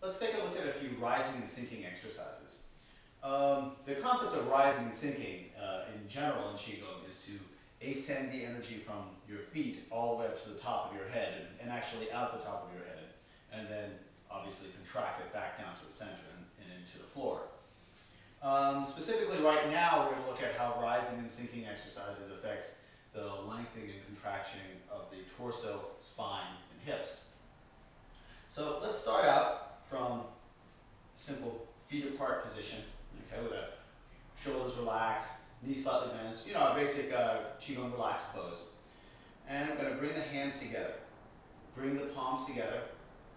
let's take a look at a few rising and sinking exercises. The concept of rising and sinking in general in Qigong is to ascend the energy from your feet all the way up to the top of your head and actually out the top of your head, and then obviously contract it back down to the center and into the floor. Specifically right now, we're going to look at how rising and sinking exercises affects the lengthening and contraction of the torso, spine, and hips. So let's start out from a simple feet apart position, okay, with a shoulders relaxed, knees slightly bent, you know, a basic Qigong relaxed pose. And I'm going to bring the hands together, bring the palms together,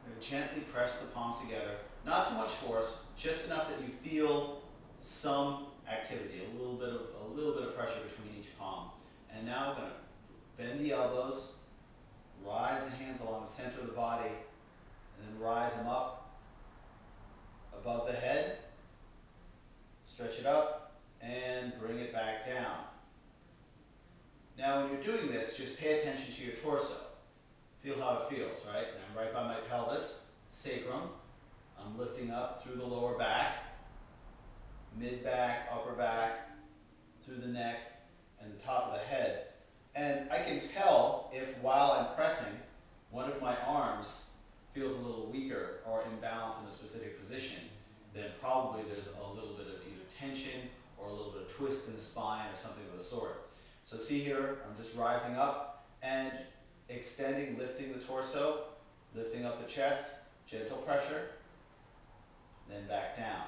I'm going to gently press the palms together, not too much force, just enough that you feel some activity, a little bit of pressure between each palm. And now I'm going to bend the elbows, rise the hands along the center of the body, and then rise them up above the head, stretch it up, and bring it back down. Now when you're doing this, just pay attention to your torso. Feel how it feels, right? And I'm right by my pelvis, sacrum. I'm lifting up through the lower back, mid-back, upper back, through the neck, and the top of the head. And I can tell if while I'm pressing, one of my arms feels a little weaker or imbalanced in a specific position, then probably there's a little bit of either tension or a little bit of twist in the spine or something of the sort. So see here, I'm just rising up and extending, lifting the torso, lifting up the chest, gentle pressure, then back down.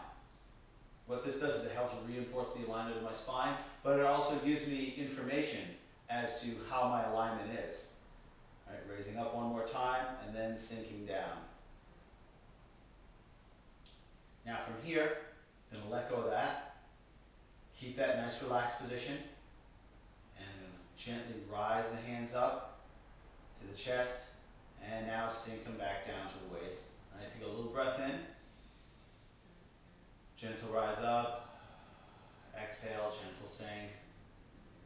What this does is it helps reinforce the alignment of my spine, but it also gives me information as to how my alignment is. All right, raising up one more time and then sinking down. Now from here, I'm going to let go of that. Keep that nice relaxed position and gently rise the hands up to the chest and now sink them back down to the waist. All right, take a little breath in. Gentle rise up. Exhale, gentle sink.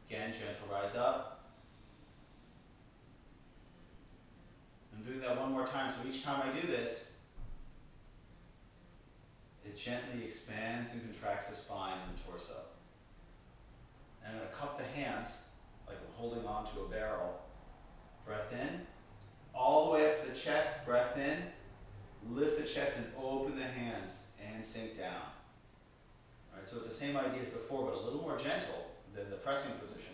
Again, gentle rise up. I'm doing that one more time, so each time I do this, it gently expands and contracts the spine and the torso. And I'm going to cup the hands like I'm holding onto a barrel. Breath in, all the way up to the chest, breath in, lift the chest and open the hands and sink down. All right, so it's the same idea as before, but a little more gentle than the pressing position.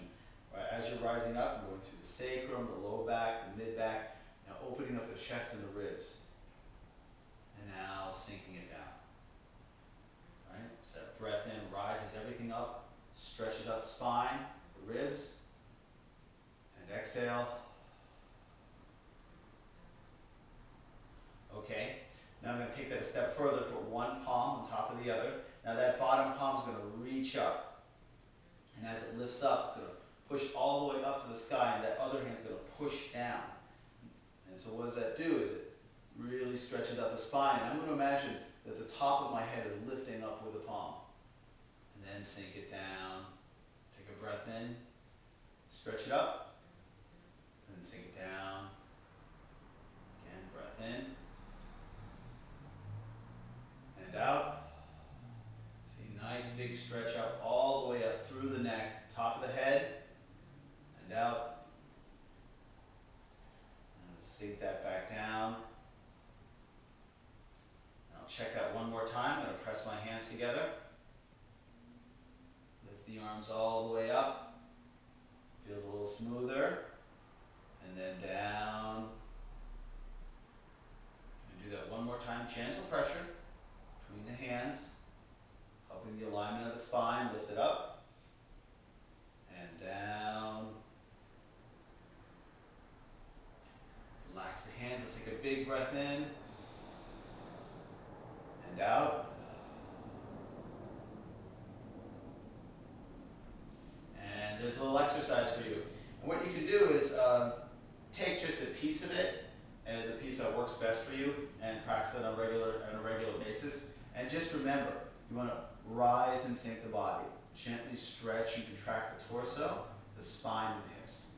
Right, as you're rising up, I'm going through the sacrum, the low back, the mid back, now opening up the chest and the ribs. And now sinking it down. All right, so that breath in rises everything up, stretches out the spine, the ribs, and exhale. Okay, now I'm going to take that a step further, put one palm on top of the other. Now that bottom palm is going to reach up. And as it lifts up, it's going to push all the way up to the sky, and that other hand is going to push down. And so what does that do is it really stretches out the spine. And I'm going to imagine that the top of my head is lifting up with the palm. And then sink it down. Take a breath in. Stretch it up. And then sink it down. Again, breath in. And out. See, nice big stretch up all the way up through the neck, top of the head, and out. Sink that back down. I'll check that one more time. I'm going to press my hands together. Lift the arms all the way up. Feels a little smoother. And then down. I'm going to do that one more time. Gentle pressure between the hands, helping the alignment of the spine. Lift it up. And down. Relax the hands. Let's take a big breath in and out. And there's a little exercise for you. And what you can do is take just a piece of it, and the piece that works best for you, and practice it on a regular basis. And just remember, you want to rise and sink the body. Gently stretch and contract the torso, the spine, and the hips.